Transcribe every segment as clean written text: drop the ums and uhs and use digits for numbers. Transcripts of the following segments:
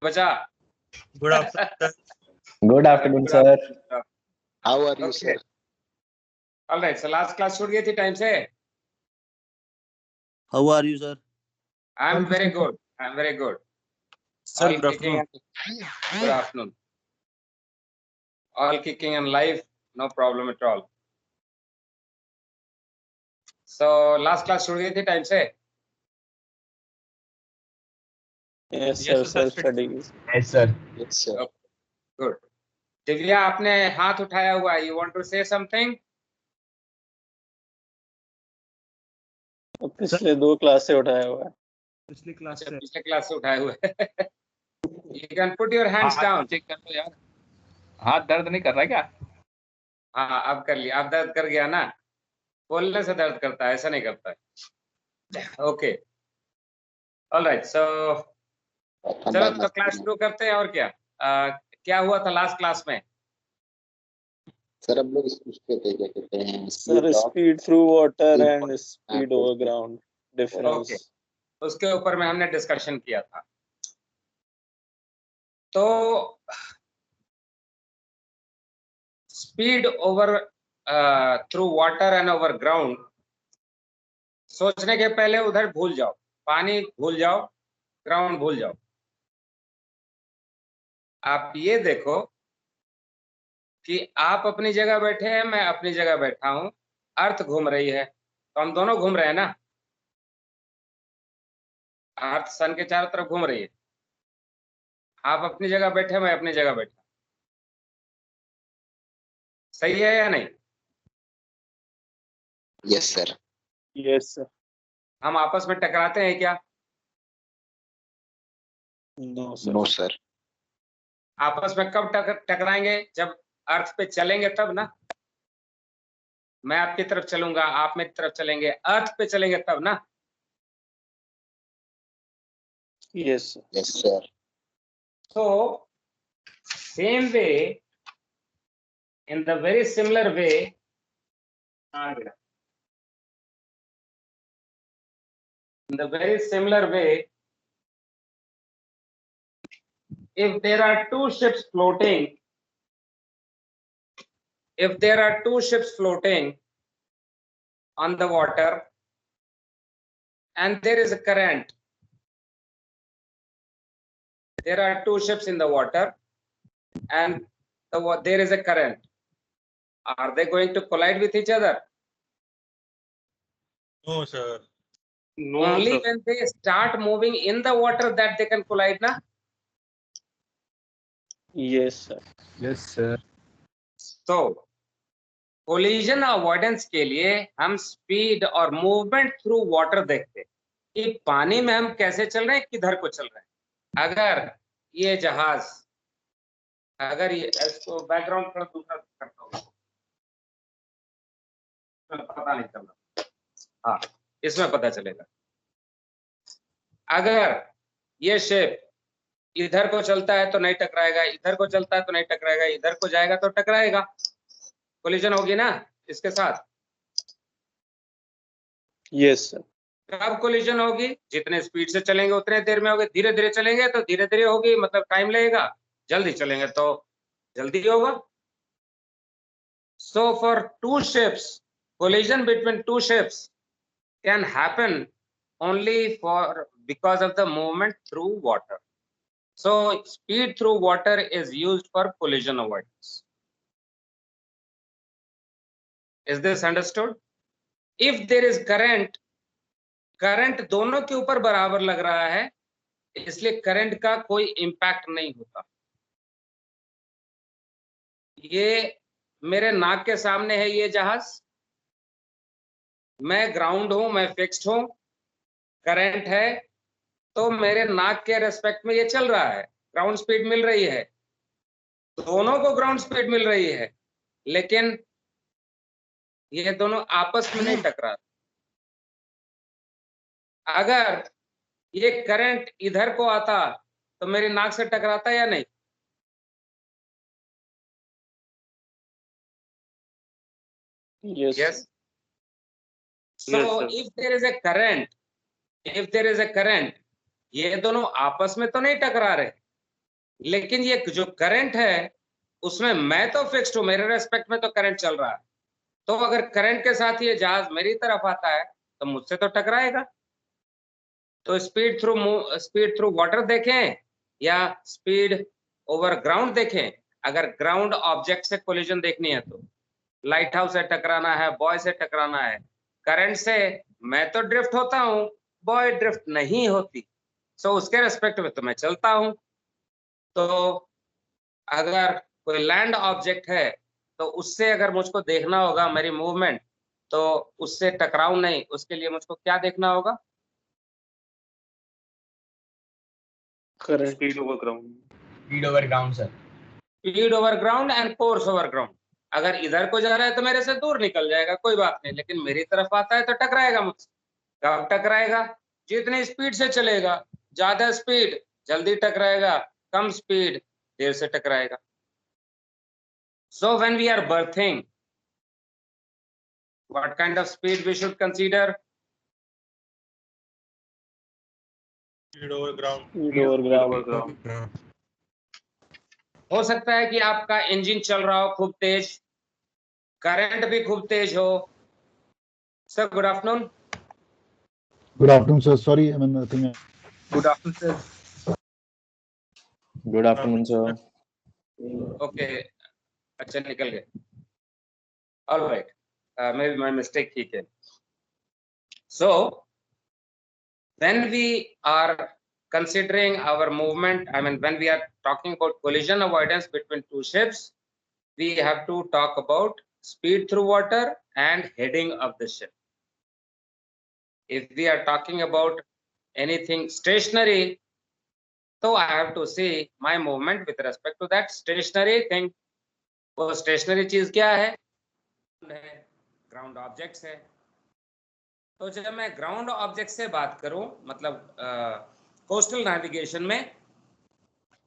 बचा? Good afternoon, sir. Good afternoon, Good sir. afternoon. How are you, Okay. sir? All right. So last class छूट गई थी time से. How are you, sir? I'm very good. I'm very good. Sir, All good kicking afternoon. and good afternoon. All kicking and live, no problem at all. So last class छूट गई थी time से. Yes, sir. Self-studies. Yes, sir. Yes, sir. Good. Divya, आपने हाथ उठाया हुआ है. You want to say something? पिछले 2 क्लास से उठाया हुआ है. पिछली क्लास अच्छा, से पिछले क्लास से उठाए हुए. You can put your hands down. Check कर लो यार, हाथ दर्द नहीं कर रहा है क्या? हाँ, अब कर लिया. अब दर्द कर गया ना. बोलने से दर्द करता है, ऐसा नहीं करता है. ओके. All right. सो चलो तो क्लास शुरू करते हैं. और क्या क्या हुआ था लास्ट क्लास में? सर हम लोग इस पूछते थे क्या कहते हैं sir speed through water and speed speed over ground difference. Okay, उसके ऊपर में हमने डिस्कशन किया था. तो speed over through water and over ground सोचने के पहले उधर भूल जाओ. पानी भूल जाओ, ग्राउंड भूल जाओ. आप ये देखो कि आप अपनी जगह बैठे हैं, मैं अपनी जगह बैठा हूं. अर्थ घूम रही है, तो हम दोनों घूम रहे हैं ना. अर्थ सन के चारों तरफ घूम रही है. आप अपनी जगह बैठे, मैं अपनी जगह बैठा. सही है या नहीं? Yes sir. Yes sir. हम आपस में टकराते हैं क्या? No sir. No sir. आपस में कब टकराएंगे? जब अर्थ पे चलेंगे तब ना. मैं आपकी तरफ चलूंगा, आप मेरी तरफ चलेंगे, अर्थ पे चलेंगे तब ना. Yes sir. Yes sir. So same way, in the very similar way, if there are two ships floating, on the water and there is a current, there are two ships in the water and there is a current, are they going to collide with each other? No, sir. No Only sir. when they start moving in the water that they can collide na. Yes sir. Yes, sir. तो collision avoidance के लिए हम speed और movement through water देखते हैं कि पानी में हम कैसे चल रहे हैं, किधर को चल रहे हैं. अगर ये जहाज, अगर ये, इसको बैकग्राउंड थोड़ा दूसरा करता हूँ, पता नहीं चलना. हाँ, इसमें पता चलेगा. अगर ये शेप इधर को चलता है तो नहीं टकराएगा, इधर को चलता है तो नहीं टकराएगा, इधर को जाएगा तो टकराएगा. कोलिजन होगी ना इसके साथ. Yes sir. कब कोलिजन होगी? जितने स्पीड से चलेंगे उतने देर में होगी. धीरे धीरे चलेंगे तो धीरे धीरे होगी, मतलब टाइम लगेगा. जल्दी चलेंगे तो जल्दी होगा. So for two ships, collision between two ships can happen only because of the movement through water. So speed through water is used for collision avoidance. Is this understood? If there is current दोनों के ऊपर बराबर लग रहा है, इसलिए current का कोई इम्पैक्ट नहीं होता. ये मेरे नाक के सामने है ये जहाज, मैं ग्राउंड हूं, मैं फिक्स्ड हूं, करंट है तो मेरे नाक के रेस्पेक्ट में ये चल रहा है. ग्राउंड स्पीड मिल रही है, दोनों को ग्राउंड स्पीड मिल रही है, लेकिन ये दोनों आपस में नहीं टकरा. अगर ये करंट इधर को आता तो मेरी नाक से टकराता या नहीं? Yes. Yes. So Yes, if there is a current, ये दोनों आपस में तो नहीं टकरा रहे, लेकिन ये जो करंट है उसमें मैं तो फिक्स्ड हूं, मेरे रेस्पेक्ट में तो करंट चल रहा है। तो अगर करंट के साथ ये जहाज मेरी तरफ आता है तो मुझसे तो टकराएगा। तो स्पीड थ्रू वाटर देखें या स्पीड ओवर ग्राउंड देखें। अगर ग्राउंड ऑब्जेक्ट से कोलिजन देखनी है तो लाइट हाउस से टकराना है, बॉय से टकराना है। करंट से मैं तो ड्रिफ्ट होता हूं, बॉय ड्रिफ्ट नहीं होती। सो उसके रेस्पेक्ट में तो मैं चलता हूं। तो अगर कोई लैंड ऑब्जेक्ट है तो उससे अगर मुझको देखना होगा मेरी मूवमेंट, तो उससे टकराऊं नहीं, उसके लिए मुझको क्या देखना होगा? Current. Speed over ground. Speed over ground, sir. Speed over ground and force over ground. अगर इधर को जा रहा है तो मेरे से दूर निकल जाएगा, कोई बात नहीं, लेकिन मेरी तरफ आता है तो टकराएगा मुझसे। कब टकराएगा? जितनी स्पीड से चलेगा। ज्यादा स्पीड जल्दी टकराएगा, कम स्पीड देर से टकराएगा। So when we are berthing, what kind of speed we should consider? Speed over ground. Speed over ground. हो सकता है कि आपका इंजन चल रहा हो खूब तेज, करंट भी खूब तेज हो। Sir good afternoon. Good afternoon, sir. Sorry, I mean, I think Good afternoon, sir. Good afternoon, sir. Okay, अच्छा निकल गए। Alright, may be my mistake, ठीक है। सो when we are considering our movement, I mean when we are talking about collision avoidance between two ships, we have to talk about speed through water and heading of the ship. If we are talking about anything stationary, so I have to see my movement with respect to that stationary thing. वो stationary चीज क्या है? Ground objects है। तो जब मैं ground object से बात करूं, मतलब कोस्टल नेविगेशन में,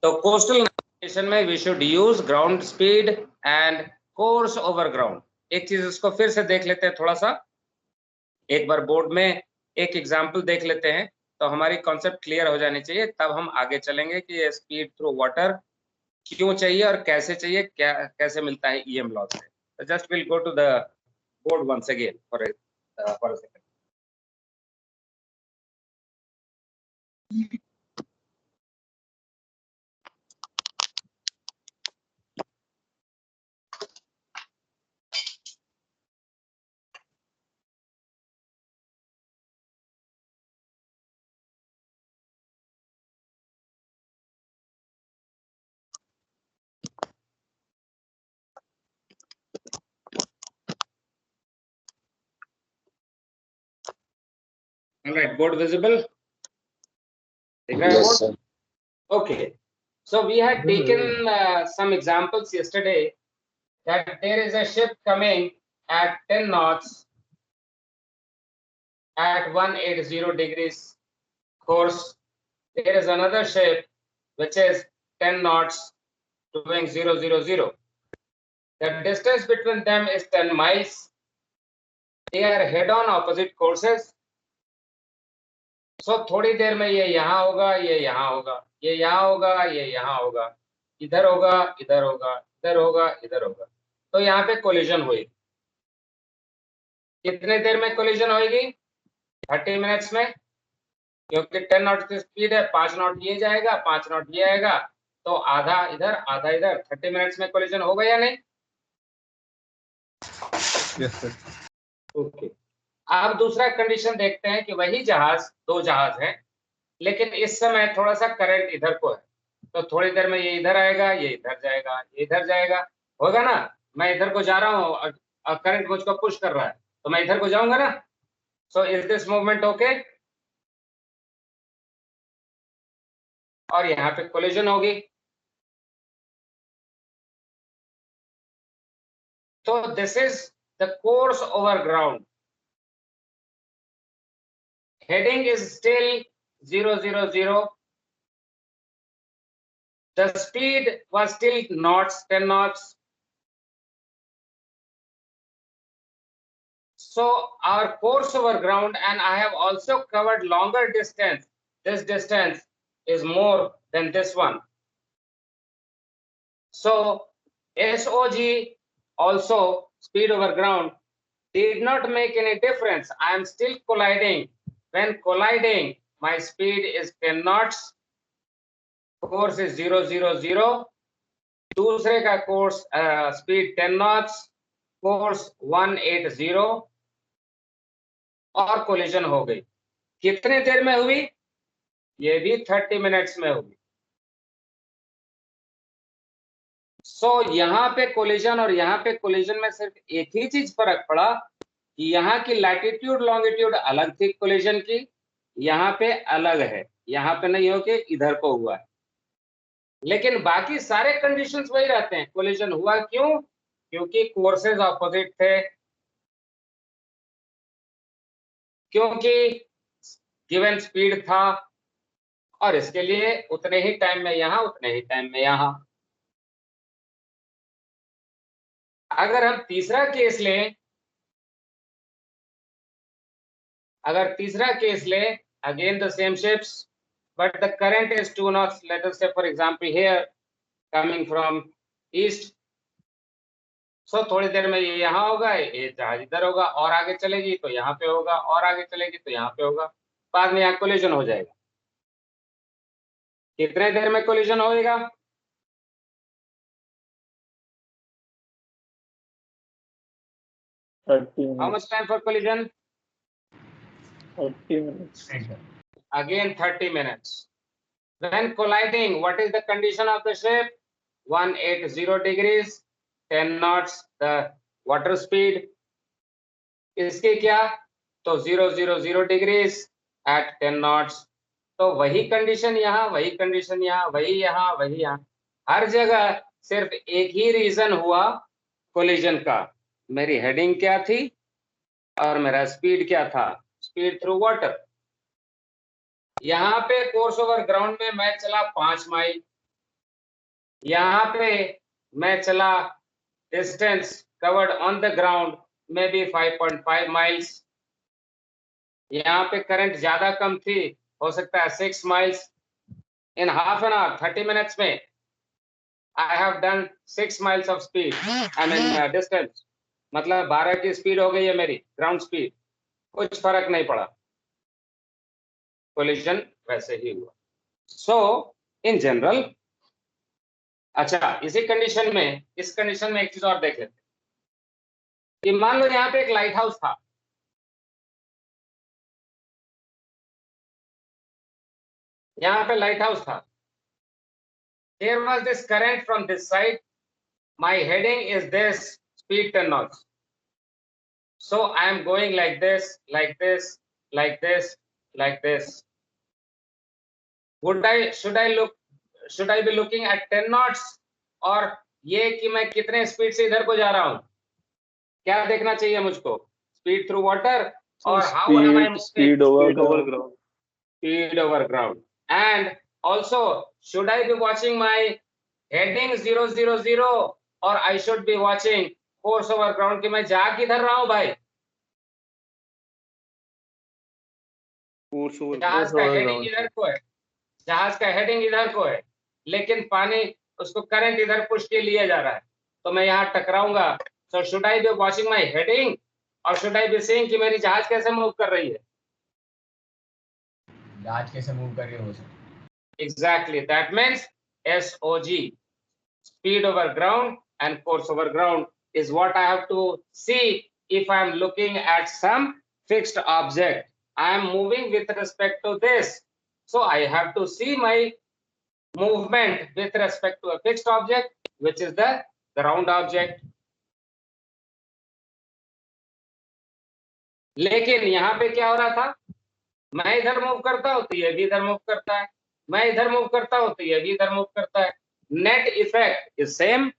तो कोस्टल नेविगेशन में we should use ground speed and course over ground. एक चीज इसको फिर से देख लेते हैं थोड़ा सा, एक बार बोर्ड में एक एग्जांपल देख लेते हैं तो हमारी कॉन्सेप्ट क्लियर हो जानी चाहिए, तब हम आगे चलेंगे कि ये स्पीड थ्रू वाटर क्यों चाहिए और कैसे चाहिए, क्या कैसे मिलता है ईएम लॉ से। तो just will go to the board once again for a second. All right, board visible? Yes, sir. Okay, so we had taken some examples yesterday that there is a ship coming at 10 knots at 180 degrees course. There is another ship which is 10 knots doing 000. The distance between them is 10 miles. They are head-on opposite courses. So थोड़ी देर में ये यहाँ होगा, ये यहाँ होगा, ये यहाँ होगा, ये यहाँ होगा, इधर होगा, इधर होगा, इधर होगा, इधर होगा। तो यहाँ पे कोलिजन हुई। कितने देर में कोलिजन होगी? 30 मिनट्स में, क्योंकि 10 नॉट की स्पीड है, 5 नॉट ये जाएगा, 5 नॉट ये आएगा, तो आधा इधर आधा इधर, 30 मिनट्स में कोलिजन होगा या नहीं? Yes, sir. ओके, अब दूसरा कंडीशन देखते हैं कि वही जहाज, दो जहाज हैं, लेकिन इस समय थोड़ा सा करंट इधर को है, तो थोड़ी देर में ये इधर आएगा, ये इधर जाएगा, ये इधर जाएगा, होगा ना? मैं इधर को जा रहा हूँ और करंट मुझको पुश कर रहा है, तो मैं इधर को जाऊंगा ना। So is this movement okay? और यहाँ पे कोलिजन होगी। तो this is the course over ground. Heading is still 000. The speed was still knots, 10 knots. So our course over ground, and I have also covered longer distance. This distance is more than this one. So SOG also speed over ground did not make any difference. I am still colliding. When colliding, my speed is 10 knots. Course is 000. दूसरे का course speed 10 knots, course 180 और collision हो गई। कितने देर में हुई? ये भी 30 मिनट्स में हुई। सो यहाँ पे कोलिजन और यहाँ पे कोलिजन में सिर्फ एक ही चीज फर्क पड़ा कि यहाँ की लैटिट्यूड लॉन्गिट्यूड अलग थी कोलिजन की, यहाँ पे अलग है, यहाँ पे नहीं हो के इधर को हुआ है, लेकिन बाकी सारे कंडीशंस वही रहते हैं। कोलिजन हुआ क्यों? क्योंकि कोर्सेज ऑपोजिट थे, क्योंकि गिवन स्पीड था, और इसके लिए उतने ही टाइम में यहाँ, उतने ही टाइम में यहाँ। अगर हम तीसरा केस लें, अगर तीसरा केस लें, again the same ships, but the current is 2 knots. Let us say for example here coming from east. So थोड़ी देर में ये यहाँ होगा, ये जहाज इधर होगा, और आगे चलेगी तो यहाँ पे होगा, और आगे चलेगी तो यहाँ पे होगा, बाद में यहाँ कोलिजन हो जाएगा। कितने देर में कोलिजन होएगा? How much time for collision? 30 minutes. Again 30 minutes. When colliding, what is the condition of the ship? 180 degrees, 10 knots the water speed. इसके क्या? तो 000 degrees at 10 knots. तो वही कंडीशन यहाँ, वही कंडीशन यहाँ, वही यहाँ, वही यहाँ, हर जगह सिर्फ एक ही रीजन हुआ कोलिजन का। मेरी हेडिंग क्या थी और मेरा स्पीड क्या था? Speed through water. यहाँ पे कोर्स ओवर ग्राउंड में मैं चला 5 माइल, यहाँ पे मैं चला distance covered on the ground में भी 5.5 माइल्स। यहाँ पे करंट ज्यादा कम थी, हो सकता है 6 miles. In half an hour 30 minutes में I have done 6 miles of speed, I mean distance, मतलब 12 की स्पीड हो गई है मेरी ग्राउंड स्पीड। कुछ फर्क नहीं पड़ा, कोलिजन वैसे ही हुआ। सो इन जनरल, अच्छा इसी कंडीशन में, इस कंडीशन में एक चीज और देख लेते हैं कि मान लो यहाँ पे एक लाइट हाउस था, यहाँ पे लाइट हाउस था। Here was this current from this side. My heading is this, speed 10 knots. So I am going like this, like this, like this, like this. Should I be looking at 10 knots? और ये कि मैं कितने speed से इधर को जा रहा हूँ, क्या देखना चाहिए मुझको? स्पीड थ्रू वाटर और how am I moving? Speed over ground. Speed over ground. And also, should I be watching my heading 000 or I should be watching course over ground कि मैं जा किधर रहा हूँ भाई? जहाज का हेडिंग इधर को है, जहाज का हेडिंग इधर को है, लेकिन पानी उसको करंट इधर पुश के लिए जा रहा है, तो मैं यहाँ टकराऊंगा। So should I be watching my heading or should I be seeing कि मेरी जहाज कैसे मूव कर रही है? जहाज कैसे मूव कर रही है वो sir? Exactly, that means SOG, speed over ground and course over ground, is what I have to see if I am looking at some fixed object. I am moving with respect to this, so I have to see my movement with respect to a fixed object, which is the ground object. लेकिन यहाँ पे क्या हो रहा था? मैं इधर move करता हूँ तो ये भी इधर मूव करता है, मैं इधर मूव करता हूँ तो ये भी इधर मूव करता है। Net effect is same.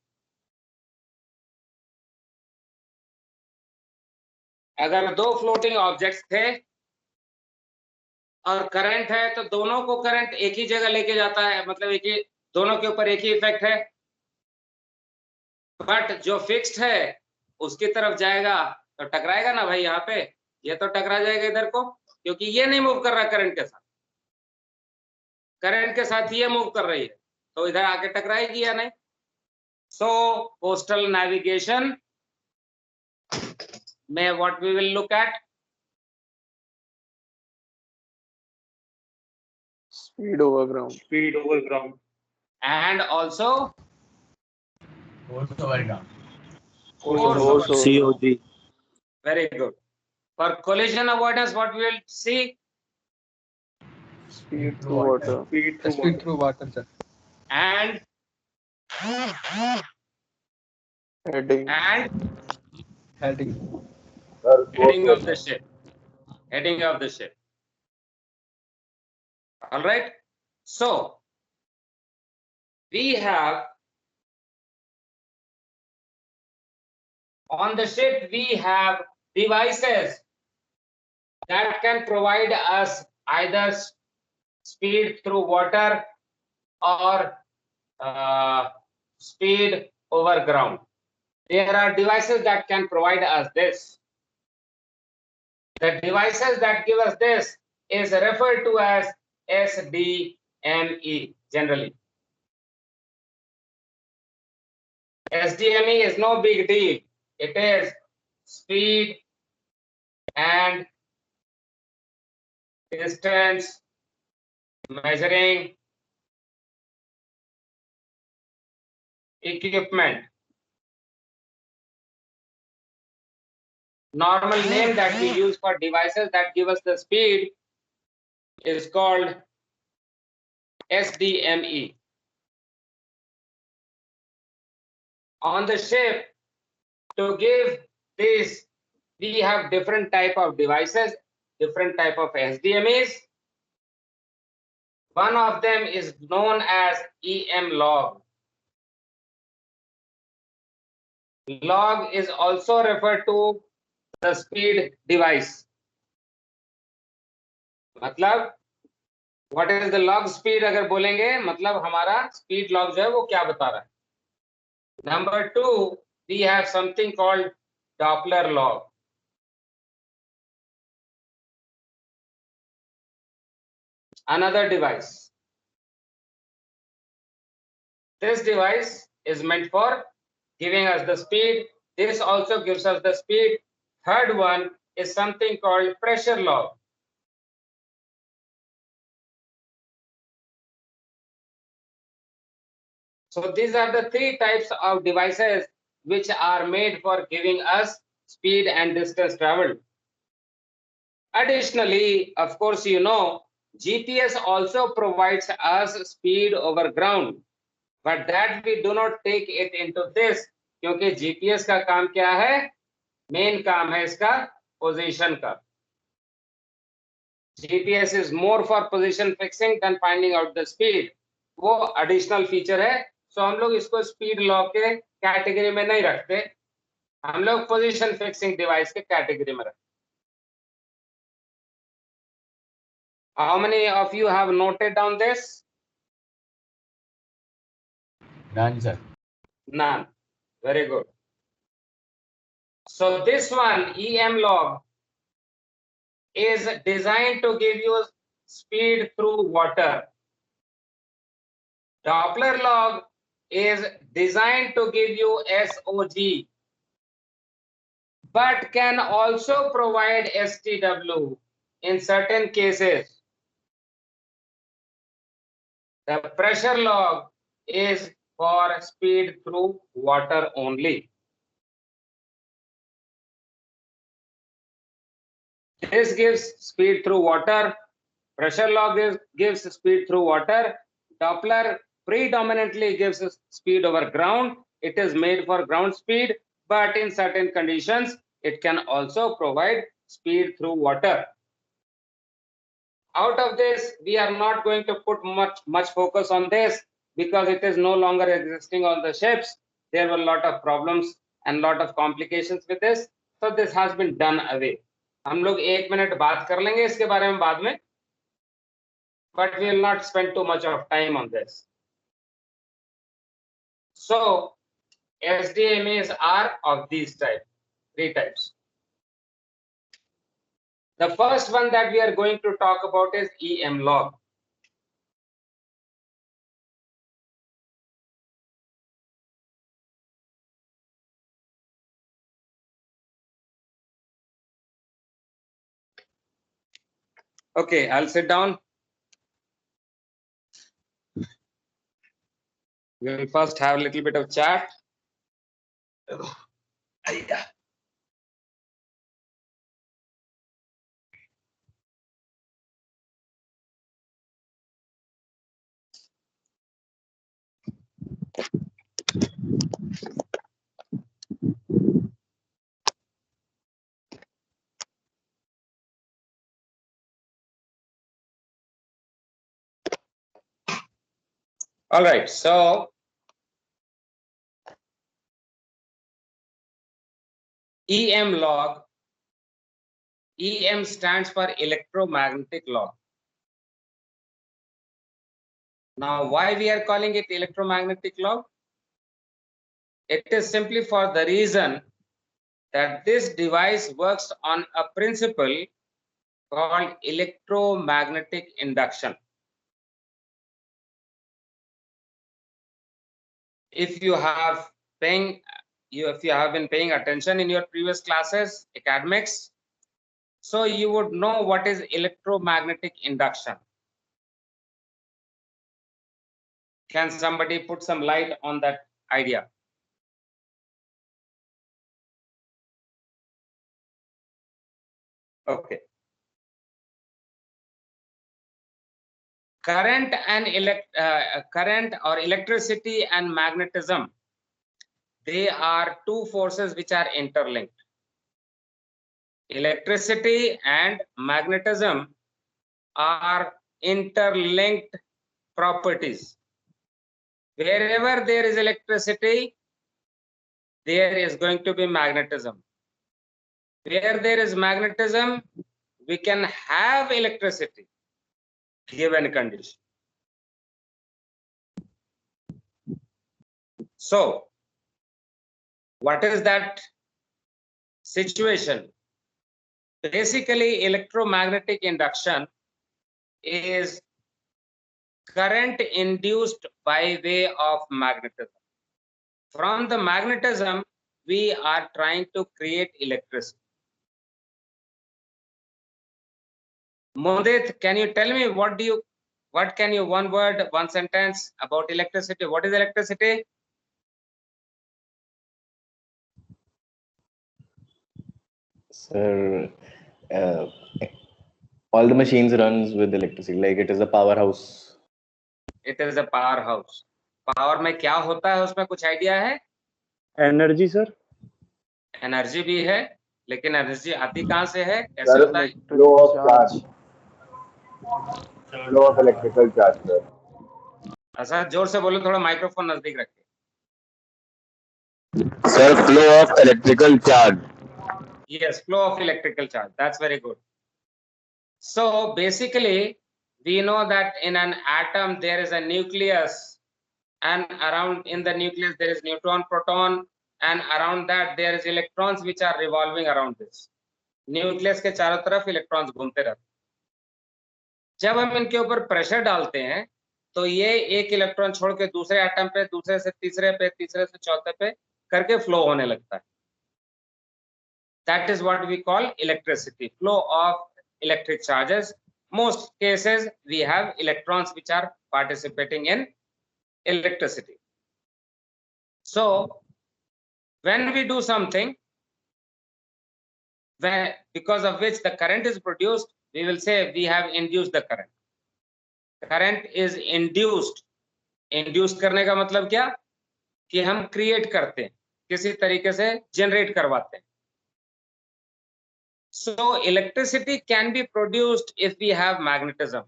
अगर दो फ्लोटिंग ऑब्जेक्ट्स थे और करंट है तो दोनों को करंट एक ही जगह लेके जाता है, मतलब एक ही, दोनों के ऊपर एक ही इफेक्ट है। बट जो फिक्स्ड है उसकी तरफ जाएगा तो टकराएगा ना भाई, यहाँ पे ये तो टकरा जाएगा इधर को, क्योंकि ये नहीं मूव कर रहा करंट के साथ, करंट के साथ ये मूव कर रही है, तो इधर आके टकराएगी या नहीं? So coastal navigation, what we will look at? Speed over ground. Speed over ground. And also Force over ground. force Force over over ground. COG. Very good. For collision avoidance, what we will see? Speed through water. Speed through Speed water. through water, sir. And Heading. Heading. heading of the ship. Heading of the ship. All right. So we have on the ship, we have devices that can provide us either speed through water or speed over ground. There are devices that can provide us this. The devices that give us this is referred to as SDME generally. SDME is no big deal. It is speed and distance measuring equipment. Normal name that we use for devices that give us the speed is called SDME. On the ship, to give this, we have different type of devices, different type of SDMEs. One of them is known as EM log. Log is also referred to the speed device. मतलब what is the log speed अगर बोलेंगे मतलब हमारा speed log जो है वो क्या बता रहा है. Number 2, we have something called Doppler log. Another device. This device is meant for giving us the speed. This also gives us the speed. Third one is something called pressure log. So these are the three types of devices which are made for giving us speed and distance traveled. Additionally, of course, you know, GPS also provides us speed over ground, but that we do not take it into this, क्योंकि GPS का काम क्या है? Main काम है इसका position का. GPS is more for position fixing than finding out the speed. वो additional feature है. So हम लोग इसको speed log के कैटेगरी में नहीं रखते, हम लोग पोजीशन फिक्सिंग डिवाइस के कैटेगरी में रखते. How many of you have noted down this? None, sir. None. Very good. So this one, EM log, is designed to give you speed through water. Doppler log is designed to give you SOG, but can also provide STW in certain cases. The pressure log is for speed through water only. This gives speed through water. Pressure log gives speed through water. Doppler predominantly gives speed over ground. It is made for ground speed, but in certain conditions, it can also provide speed through water. Out of this, we are not going to put much focus on this because it is no longer existing on the ships. There were a lot of problems and lot of complications with this. So this has been done away. हम लोग 1 minute बात कर लेंगे इसके बारे में बाद में, but we will not spend too much of time on this. So SDMAs are of these types, 3 types. The first one that we are going to talk about is EM log. Okay, I'll sit down. We'll first have a little bit of chat. All right, so EM log. EM stands for electromagnetic log. Now, why we are calling it electromagnetic log? It is simply for the reason that this device works on a principle called electromagnetic induction. If you have been paying attention in your previous classes, academics, so you would know what is electromagnetic induction. Can somebody put some light on that idea? Okay. Current or electricity and magnetism, they are two forces which are interlinked. Electricity and magnetism are interlinked properties. Wherever there is electricity, there is going to be magnetism. Where there is magnetism, we can have electricity given condition. So, what is that situation? Basically, electromagnetic induction is current induced by way of magnetism. From the magnetism, we are trying to create electricity. Mudit, can you tell me what can you, one word, one sentence about electricity? What is electricity? Sir, all the machines runs with electricity, like it is a powerhouse. It is a powerhouse. Power में क्या होता है उसमें कुछ idea है? Energy sir, energy भी है, लेकिन एनर्जी आती कहाँ से है, कैसे होता है? Flow of charge. Flow of electrical charge, sir. ऐसा जोर से बोलो, थोड़ा माइक्रोफोन नजदीक रखिए. Sir, flow of electrical charge. Yes, flow of electrical charge. That's very good. So basically, we know that in an atom there is a nucleus, and around in the nucleus there is neutron, proton, and around that there is electrons which are revolving around this. Nucleus के चारों तरफ electrons घूमते रहते हैं. जब हम इनके ऊपर प्रेशर डालते हैं तो ये एक इलेक्ट्रॉन छोड़ के दूसरे एटम पे, दूसरे से तीसरे पे, तीसरे से चौथे पे करके फ्लो होने लगता है. That is what we call electricity, flow of electric charges. Most cases we have electrons which are participating in electricity. So when we do something because of which the current is produced, we will say we have induced the current. Current is induced. Induced करने का मतलब क्या? कि हम create करते हैं, किसी तरीके से generate करवाते हैं. So electricity can be produced if we have magnetism,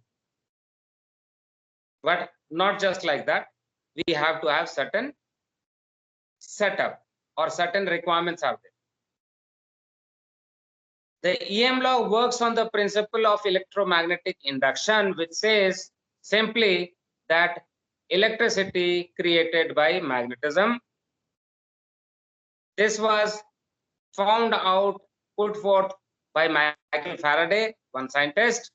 but not just like that. We have to have certain setup or certain requirements are there. The EM law works on the principle of electromagnetic induction, which says simply that electricity created by magnetism. This was found out, put forth by Michael Faraday, one scientist,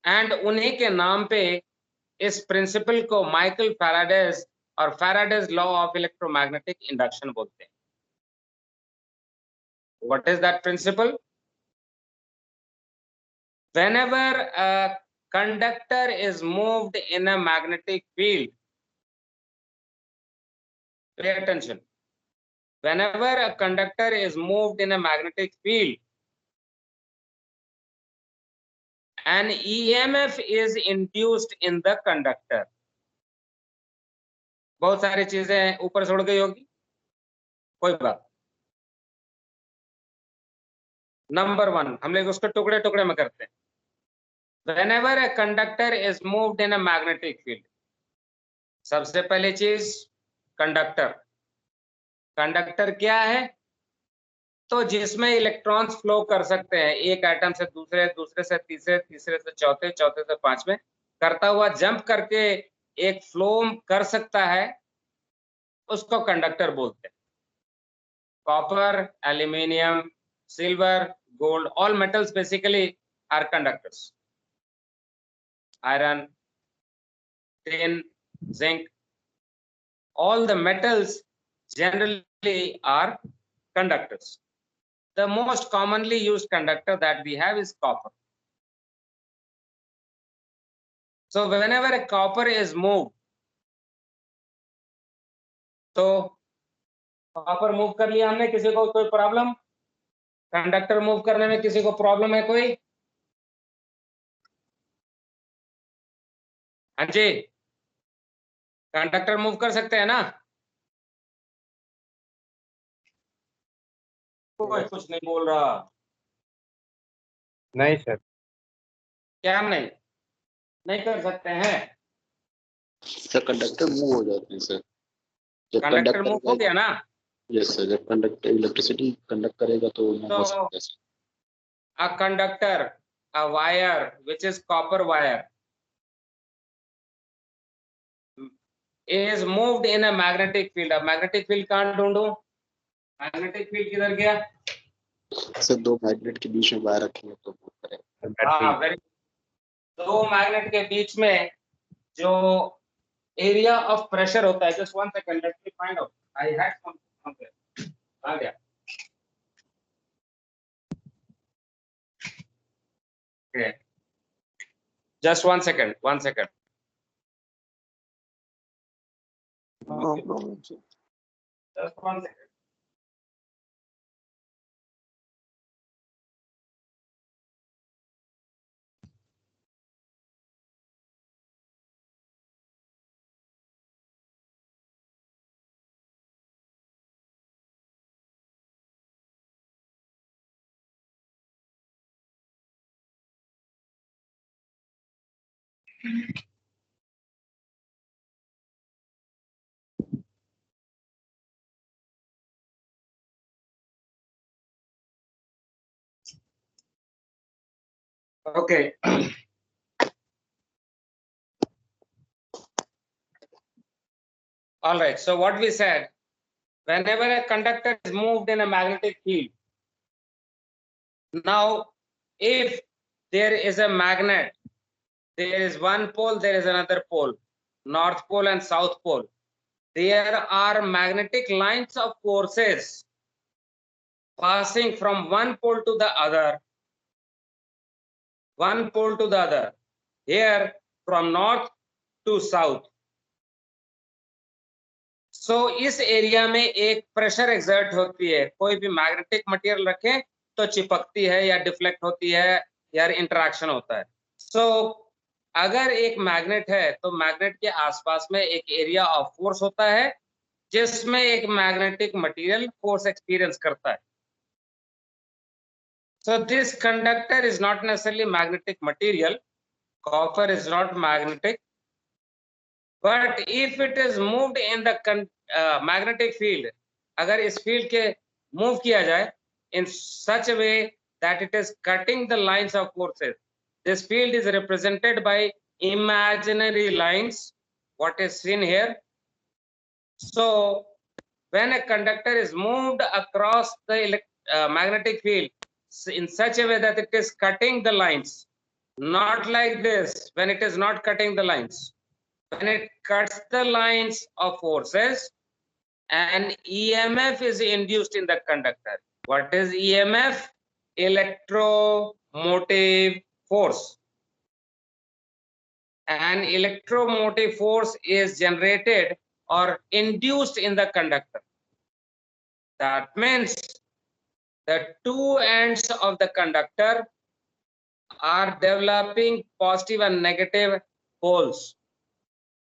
and उन्हीं के नाम पे इस principal को Michael Faraday's और Faraday's law of electromagnetic induction बोलते हैं. What is that principle? whenever a conductor is moved in a magnetic field, pay attention. Whenever a conductor is moved in a magnetic field, an EMF is induced in the conductor. बहुत सारी चीजें ऊपर छोड़ गई होगी, कोई बात। Number 1 हम लोग उसको टुकड़े टुकड़े में करते हैं। Whenever a conductor is moved in a magnetic field, सबसे पहली चीज कंडक्टर। कंडक्टर क्या है? तो जिसमें इलेक्ट्रॉन्स फ्लो कर सकते हैं एक एटम से दूसरे, दूसरे से तीसरे, तीसरे से चौथे, चौथे से पांचवें, करता हुआ जंप करके एक फ्लो कर सकता है, उसको कंडक्टर बोलते हैं। Copper, aluminium, silver, gold, all metals basically are conductors. Iron, tin, zinc, all the metals generally are conductors. The most commonly used conductor that we have is copper. So whenever a copper is moved, तो copper move कर लिया हमने, किसी को कोई problem? Conductor move करने में किसी को प्रॉब्लम है कोई? हाँ जी, कंडक्टर मूव कर सकते हैं ना? कोई कुछ नहीं बोल रहा। नहीं सर। क्या नहीं? नहीं कर सकते हैं? सर कंडक्टर मूव हो जाते हैं सर। जब कंडक्टर मूव हो गया ना? यस सर, जब कंडक्टर इलेक्ट्रिसिटी कंडक्ट करेगा तो मूव हो सकता है sir. A conductor, a wire which is copper wire, is moved in a magnetic field. अब magnetic field कहाँ ढूंढूं? Magnetic field किधर गया? सर दो मैग्नेट के बीच में वायर रखेंगे तो मूव करेगा। हाँ, very good. दो मैग्नेट के बीच में जो एरिया ऑफ प्रेशर होता है, just one second, let me find out. I had something there. आ गया। Okay. Just one second, one second. No problem, sir. Just one second. Okay. All right. So what we said, whenever a conductor is moved in a magnetic field, now if there is a magnet, there is one pole, there is another pole, north pole and south pole. There are magnetic lines of forces passing from one pole to the other, one pole to the other. Here from north to south. So इस area में एक pressure exert होती है। कोई भी magnetic material रखें तो चिपकती है या डिफ्लेक्ट होती है या इंटरेक्शन होता है। So अगर एक मैग्नेट है तो मैग्नेट के आसपास में एक एरिया ऑफ फोर्स होता है जिसमें एक मैग्नेटिक मटेरियल फोर्स एक्सपीरियंस करता है। So this conductor is not necessarily magnetic material. Copper is not magnetic. But if it is moved in the magnetic field, अगर इस फील्ड के मूव किया जाए in such a way that it is cutting the lines of forces, this field is represented by imaginary lines, what is seen here. So when a conductor is moved across the magnetic field in such a way that it is cutting the lines, not like this, when it is not cutting the lines, when it cuts the lines of forces, an EMF is induced in the conductor. What is EMF? Electromotive force. An electromotive force is generated or induced in the conductor. That means the two ends of the conductor are developing positive and negative poles.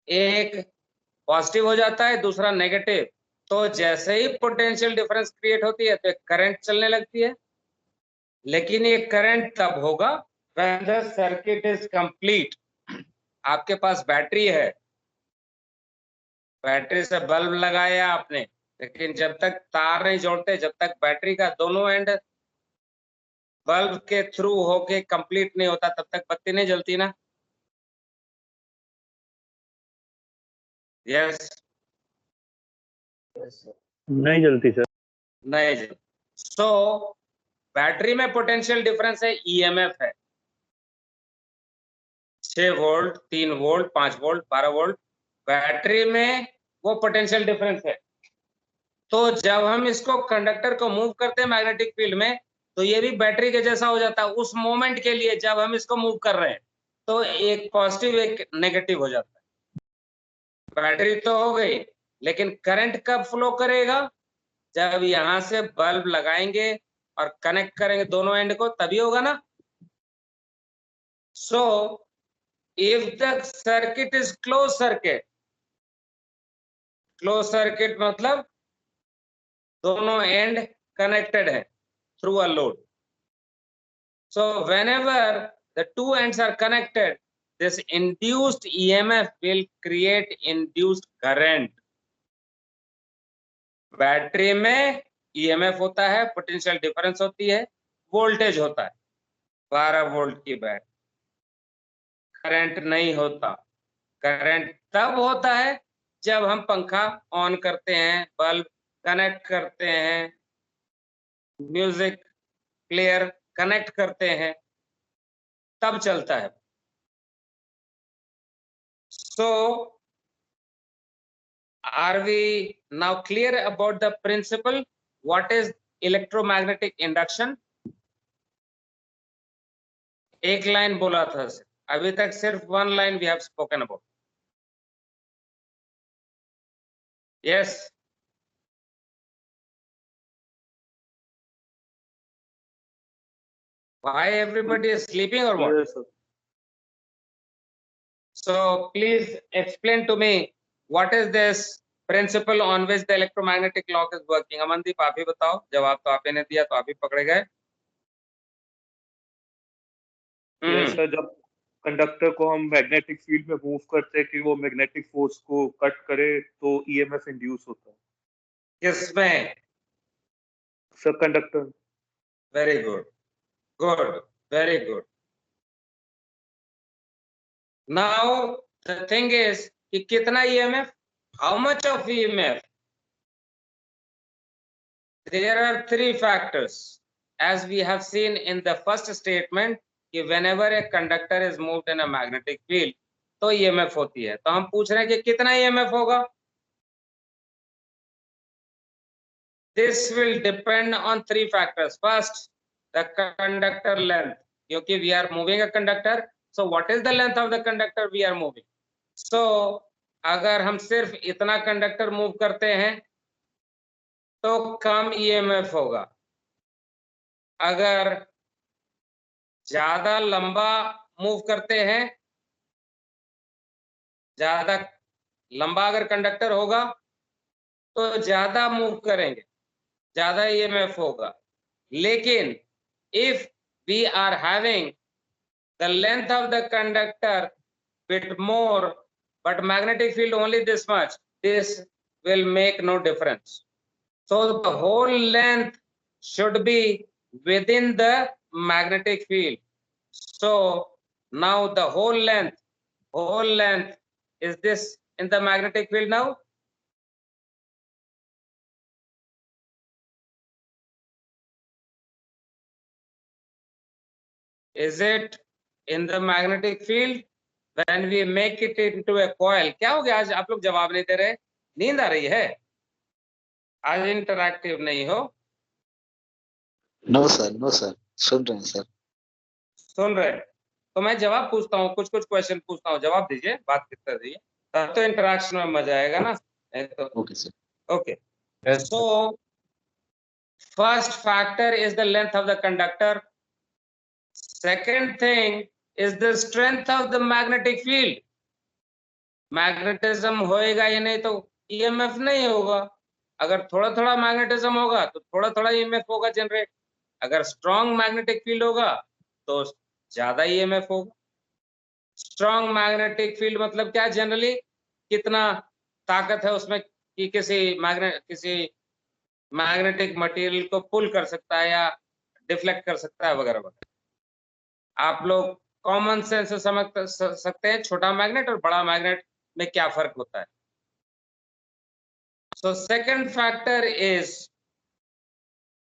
एक positive हो जाता है, दूसरा negative. तो जैसे ही potential difference create होती है तो एक करंट चलने लगती है. लेकिन ये करंट तब होगा when the circuit is complete. आपके पास बैटरी है, बैटरी से बल्ब लगाया आपने, लेकिन जब तक तार नहीं जोड़ते, जब तक बैटरी का दोनों एंड बल्ब के थ्रू होके कंप्लीट नहीं होता, तब तक बत्ती नहीं जलती ना. यस, नहीं जलती सर. नहीं जलती. सो बैटरी में पोटेंशियल डिफरेंस है, ईएमएफ है. 6 volt, 3 volt, 5 volt, 12 volt. Battery में वो पोटेंशियल डिफरेंस है. तो जब हम इसको कंडक्टर को मूव करते हैं मैग्नेटिक फील्ड में, तो ये भी बैटरी के जैसा हो जाता है उस मोमेंट के लिए. जब हम इसको मूव कर रहे हैं तो एक पॉजिटिव एक नेगेटिव हो जाता है. बैटरी तो हो गई, लेकिन करंट कब फ्लो करेगा? जब यहां से बल्ब लगाएंगे और कनेक्ट करेंगे दोनों एंड को, तभी होगा ना. So if the circuit is close circuit, close circuit मतलब दोनों एंड कनेक्टेड है through a load. So whenever the two ends are connected, this induced EMF will create induced current. Battery में EMF होता है, पोटेंशियल डिफरेंस होती है, voltage होता है. 12 वोल्ट की बैटरी. करंट नहीं होता. करंट तब होता है जब हम पंखा ऑन करते हैं, बल्ब कनेक्ट करते हैं, म्यूजिक प्लेयर कनेक्ट करते हैं, तब चलता है. So are we now clear about the principle? What is electromagnetic induction? एक लाइन बोला था, अभी तक सिर्फ one line we have spoken about. Yes. Why everybody is sleeping or what? Yes, sir. So please explain to me what is this principle on which the electromagnetic clock is working. Amandeep आप ही बताओ. जवाब तो आप ही ने दिया तो आप ही पकड़े गए. Yes, sir. जब कंडक्टर को हम मैग्नेटिक फील्ड में मूव करते हैं कि वो मैग्नेटिक फोर्स को कट करे तो ईएमएफ इंड्यूस होता है. किसमें? Sir conductor. Very good. Good. Very good. Now the thing is कि कितना EMF? How much of EMF? There are three factors, as we have seen in the first statement कि whenever a conductor is moved in a magnetic field तो EMF होती है. तो हम पूछ रहे हैं कि कितना EMF होगा? This will depend on three factors. First, the conductor length, क्योंकि we are moving a conductor. So what is the length of the conductor we are moving? So अगर हम सिर्फ इतना कंडक्टर मूव करते हैं तो कम EMF होगा. अगर ज्यादा लंबा मूव करते हैं, ज्यादा लंबा अगर कंडक्टर होगा तो ज्यादा मूव करेंगे, ज्यादा EMF होगा. लेकिन if we are having the length of the conductor bit more but magnetic field only this much, this will make no difference. So the whole length should be within the magnetic field. So now the whole length is this in the magnetic field now? Is it in the magnetic field when we make it into a coil? क्या हो गया आज आप लोग जवाब नहीं दे रहे? नींद आ रही है? आज इंटरैक्टिव नहीं हो? नो सर, नो सर, सुन रहे हैं सर. सुन रहे? तो मैं जवाब पूछता हूँ, कुछ कुछ क्वेश्चन पूछता हूँ, जवाब दीजिए, बात करते रहिए, तब तो इंटरेक्शन में मजा आएगा ना। तो okay sir. Okay, so first factor is the length of the conductor. Second thing is the strength of the magnetic field. Magnetism होएगा या नहीं तो ईएमएफ नहीं होगा। अगर थोड़ा थोड़ा मैग्नेटिज्म होगा तो थोड़ा थोड़ा ईएमएफ होगा जनरेट। अगर स्ट्रॉन्ग मैग्नेटिक फील्ड होगा तो ज्यादा ईएमएफ होगा। स्ट्रॉन्ग मैग्नेटिक फील्ड मतलब क्या, जनरली कितना ताकत है उसमें कि किसी मैग्नेटिक मटेरियल को पुल कर सकता है या डिफ्लेक्ट कर सकता है वगैरह वगैरह। आप लोग कॉमन सेंस से समझ सकते हैं छोटा मैग्नेट और बड़ा मैग्नेट में क्या फर्क होता है। So second factor is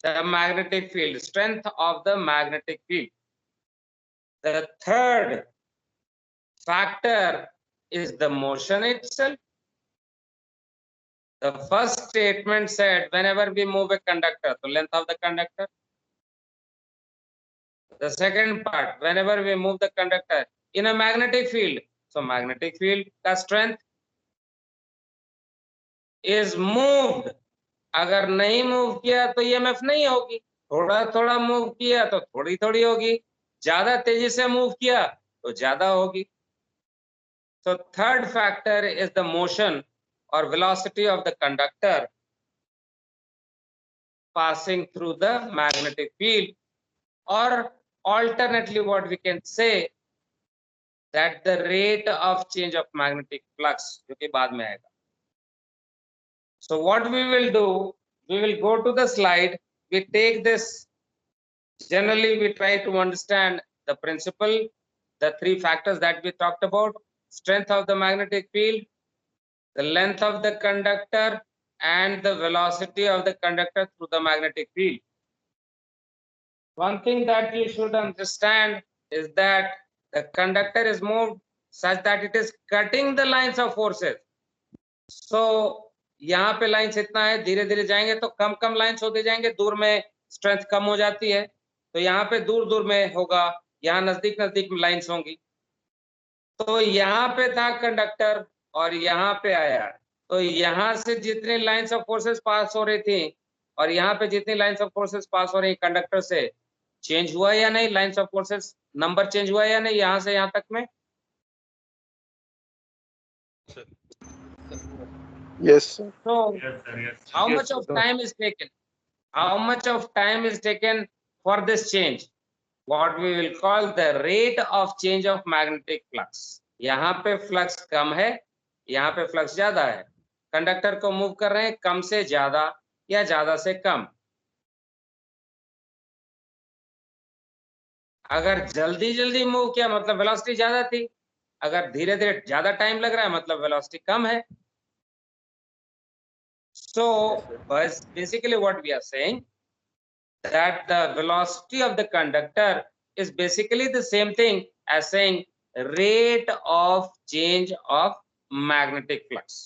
the magnetic field, strength of the magnetic field. The third factor is the motion itself. The first statement said whenever we move a conductor, the length of the conductor. The second part, whenever we move the conductor in a magnetic field, so magnetic field का strength is moved. अगर नहीं move किया तो EMF नहीं होगी, थोड़ा थोड़ा move किया तो थोड़ी थोड़ी होगी, ज्यादा तेजी से मूव किया तो ज्यादा होगी। So third factor is the motion or velocity of the conductor passing through the magnetic field, or alternately what we can say that the rate of change of magnetic flux, जो कि बाद में आएगा। So what we will do, we will go to the slide, we take this, generally we try to understand the principle, the three factors that we talked about, strength of the magnetic field, the length of the conductor, and the velocity of the conductor through the magnetic field. One thing that you should understand is that the conductor is moved such that it is cutting the lines of forces. So यहाँ पे lines इतना है, धीरे धीरे जाएंगे तो कम कम lines होते जाएंगे, दूर में स्ट्रेंथ कम हो जाती है, तो यहाँ पे दूर दूर में होगा, यहाँ नजदीक नजदीक में लाइन्स होंगी। तो यहाँ पे था कंडक्टर और यहाँ पे आया, तो यहाँ से जितनी लाइन्स ऑफ फोर्सेस पास हो रही थी और यहाँ पे जितनी लाइन्स ऑफ फोर्सेस पास हो रही कंडक्टर से, चेंज हुआ या नहीं, lines of forces number change हुआ या नहीं यहाँ से यहाँ तक में? Yes, sir. So Yes, sir. Yes. how Yes, much of sir. time is taken? How much of time is taken for this change? What we will call the rate of change of magnetic flux. यहाँ पे flux कम है, यहाँ पे flux ज्यादा है, conductor को move कर रहे हैं कम से ज्यादा या ज्यादा से कम। अगर जल्दी जल्दी मूव किया मतलब वेलोसिटी ज्यादा थी, अगर धीरे धीरे ज्यादा टाइम लग रहा है मतलब वेलोसिटी कम है। So basically what we are saying that the velocity of the conductor is basically the same thing as saying rate of change of magnetic flux.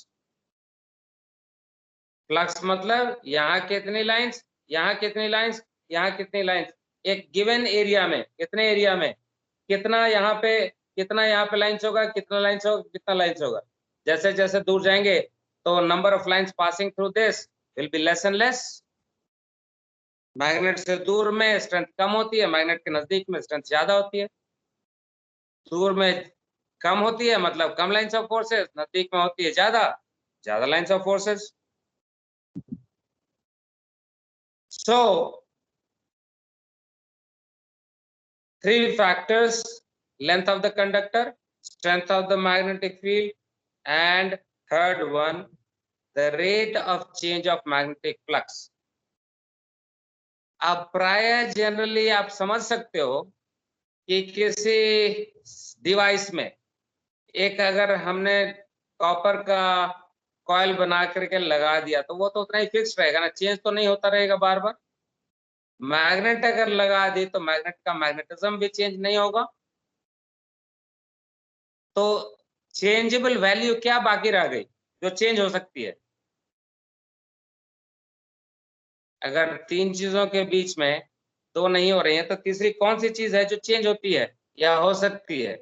Flux मतलब यहाँ कितनी लाइंस, यहाँ कितनी लाइंस, यहाँ कितनी लाइंस, एक गिवन एरिया में, कितने एरिया में कितना यहाँ पे लाइंस होगा, कितना लाइंस होगा, कितना लाइंस होगा। जैसे जैसे दूर जाएंगे तो number of lines passing through this will be less and less. Magnet से दूर में स्ट्रेंथ कम होती है, मैग्नेट के नजदीक में स्ट्रेंथ ज्यादा होती है। दूर में कम होती है मतलब कम लाइंस ऑफ फोर्सेस, नजदीक में होती है ज्यादा lines of forces. So three factors: length of the conductor, strength of the magnetic field, and third one, the rate of change of magnetic flux. अब प्राय जनरली आप समझ सकते हो कि किसी डिवाइस में एक अगर हमने कॉपर का कॉइल बना करके लगा दिया तो वो तो उतना ही फिक्स रहेगा ना, चेंज तो नहीं होता रहेगा बार बार। मैग्नेट अगर लगा दी तो मैग्नेट का मैग्नेटिज्म भी चेंज नहीं होगा। तो चेंजेबल वैल्यू क्या बाकी रह गई जो चेंज हो सकती है? अगर तीन चीजों के बीच में दो नहीं हो रही है तो तीसरी कौन सी चीज है जो चेंज होती है? या हो सकती है?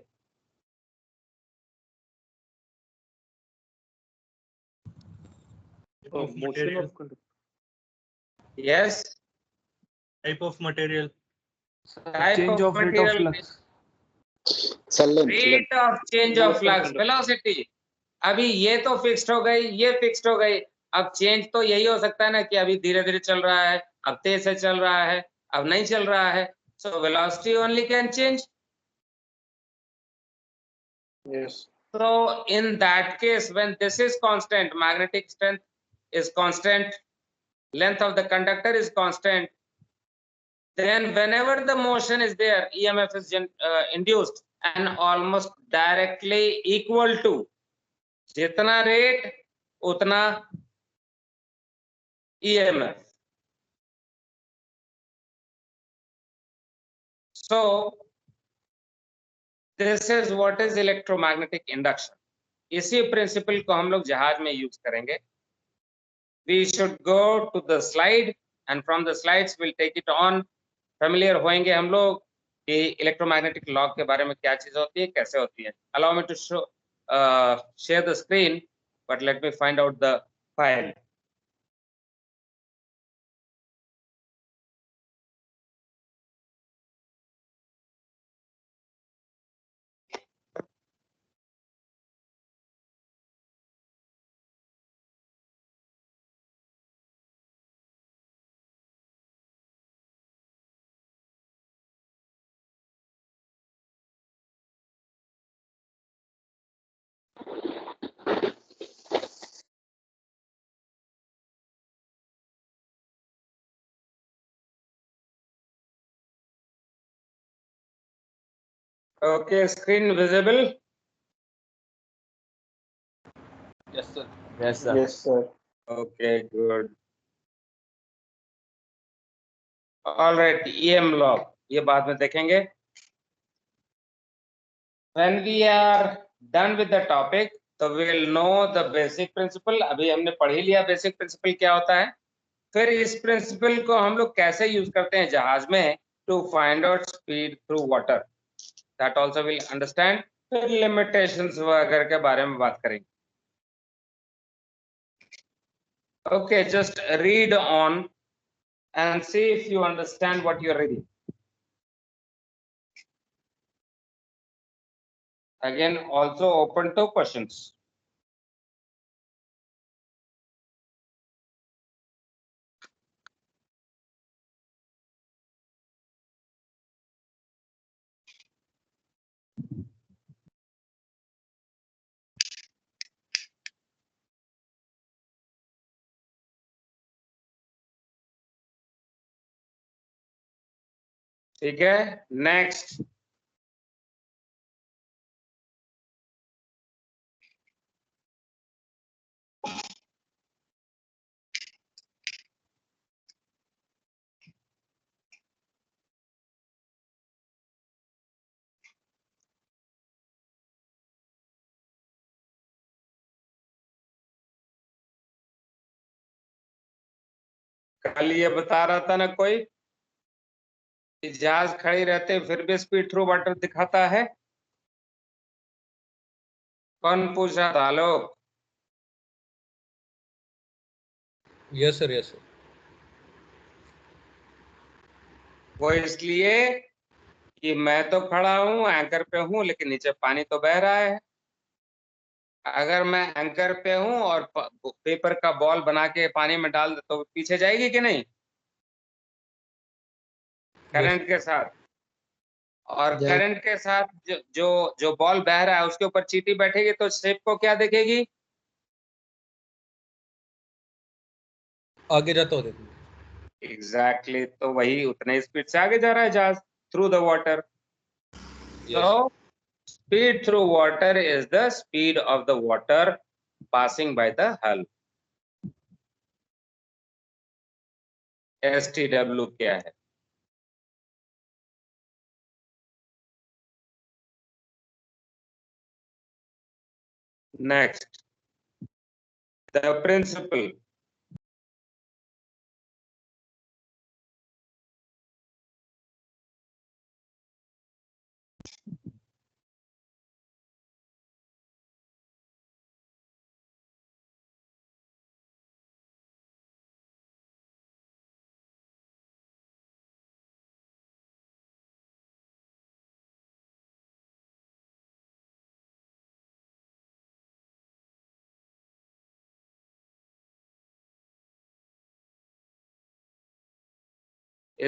motion of conductor. Yes. Type of material. Type Change of of rate of material. flux. Rate of change of flux, velocity. अभी ये तो फिक्स्ड हो गई, ये फिक्स्ड हो गई। अब चेंज तो यही हो सकता है ना कि अभी धीरे धीरे चल रहा है, अब तेज से चल रहा है, अब नहीं चल रहा है। So velocity only can change. Yes. So in that case, when this is constant, magnetic strength is constant, length of the conductor is constant, then whenever the motion is there, EMF is induced and almost directly equal to जितना rate उतना EMF. So this is what is electromagnetic induction. इसी principal को हम लोग जहाज में use करेंगे. We should go to the slide and from the slides we'll take it on. Familiar होएंगे हम लोग कि इलेक्ट्रोमैग्नेटिक लॉ के बारे में क्या चीज होती है, कैसे होती है. Allow me to show share the screen, but let me find out the file. Okay, screen visible? Yes, sir. Yes, sir. Yes, sir. Okay, good. All right, EM law, ये बाद में देखेंगे. When we are done with the topic, so we will know the basic principle. अभी हमने पढ़ ही लिया basic principle क्या होता है. फिर इस principle को हम लोग कैसे यूज करते हैं जहाज में to find out speed through water. That also we'll understand. फिर limitations वगैरह के बारे में बात करेंगे. Okay, just read on and see if you understand what you're reading. Again, also open to questions. ठीक है, next. कल ये बता रहा था ना कोई कि जहाज खड़ी रहते फिर भी स्पीड थ्रू वाटर दिखाता है. कौन पूछ रहा था? लोग. Yes, sir. Yes, sir. वो इसलिए कि मैं तो खड़ा हूँ, एंकर पे हूँ, लेकिन नीचे पानी तो बह रहा है. अगर मैं एंकर पे हूँ और पेपर का बॉल बना के पानी में डाल दे तो पीछे जाएगी कि नहीं? करंट के साथ. और करंट के साथ जो बॉल बह रहा है उसके ऊपर चींटी बैठेगी तो शिप को क्या देखेगी? आगे जाता हो देखो. एग्जैक्टली. तो वही उतने स्पीड से आगे जा रहा है जहाज through the water. So speed through water is the speed of the water passing by the hull. STW क्या है? Next, the principle.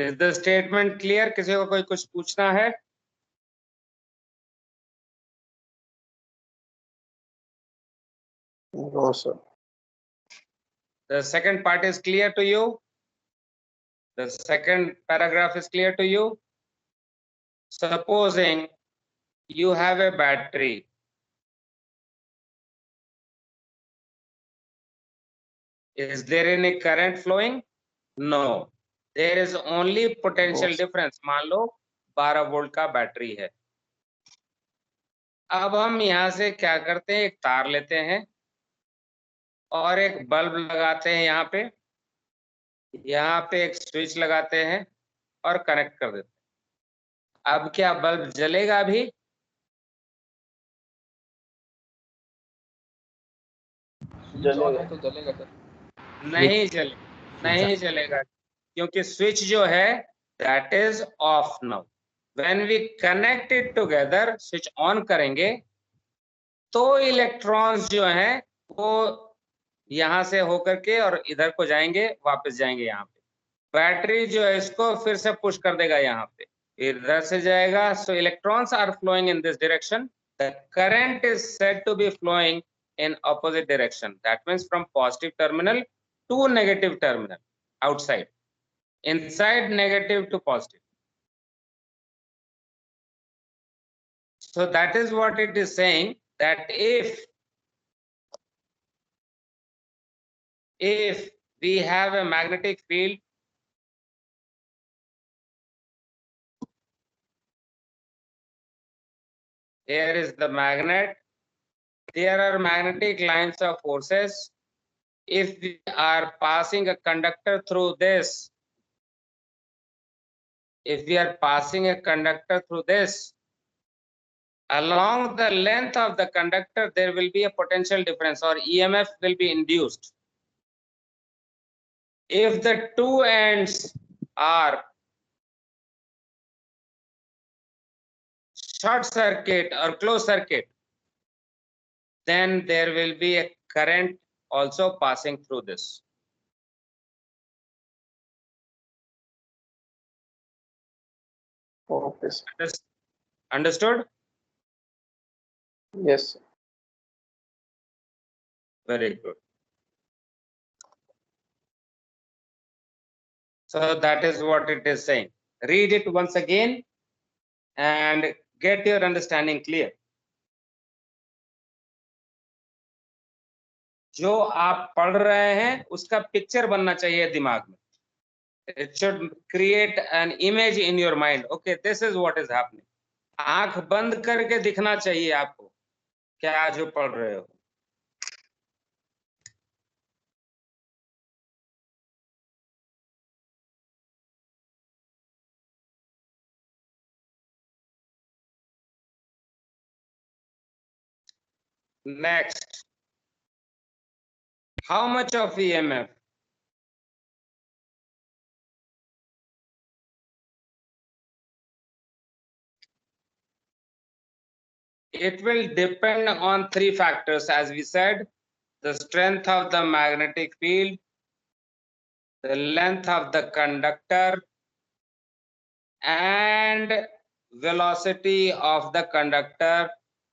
Is the statement clear? किसी को कोई कुछ पूछना है? No, sir. The second part is clear to you? The second paragraph is clear to you? Supposing you have a battery. Is there any current flowing? No. There is only potential No. difference. मान लो 12 volt का battery है। अब हम यहाँ से क्या करते हैं, एक तार लेते हैं और एक बल्ब लगाते हैं यहाँ पे एक स्विच लगाते हैं और कनेक्ट कर देते हैं। अब क्या बल्ब जलेगा अभी? जलेगा तो जलेगा सर। नहीं चलेगा क्योंकि स्विच जो है that is off now. When we connect it together, switch on करेंगे तो इलेक्ट्रॉन्स जो हैं वो यहाँ से होकर के और इधर को जाएंगे, वापस जाएंगे यहाँ पे। बैटरी जो है इसको फिर से पुश कर देगा यहाँ पे, इधर से जाएगा। So electrons are flowing in this direction, the current is said to be flowing in opposite direction. That means from positive terminal to negative terminal outside, inside negative to positive. So that is what it is saying, that if we have a magnetic field here is the magnet, there are magnetic lines of forces. If we are passing a conductor through this, along the length of the conductor there will be a potential difference or EMF will be induced. If the two ends are short circuit or closed circuit, then there will be a current also passing through this. Okay, sir. Understood? Yes, sir. Very good. So that is what it is saying. Read it once again and get your understanding clear. जो आप पढ़ रहे हैं उसका picture बनना चाहिए दिमाग में. It should create an image in your mind. Okay, this is what is happening. आंख बंद करके दिखना चाहिए आपको क्या जो पढ़ रहे हो. Next, how much of EMF? It will depend on three factors, as we said: the strength of the magnetic field, the length of the conductor, and velocity of the conductor.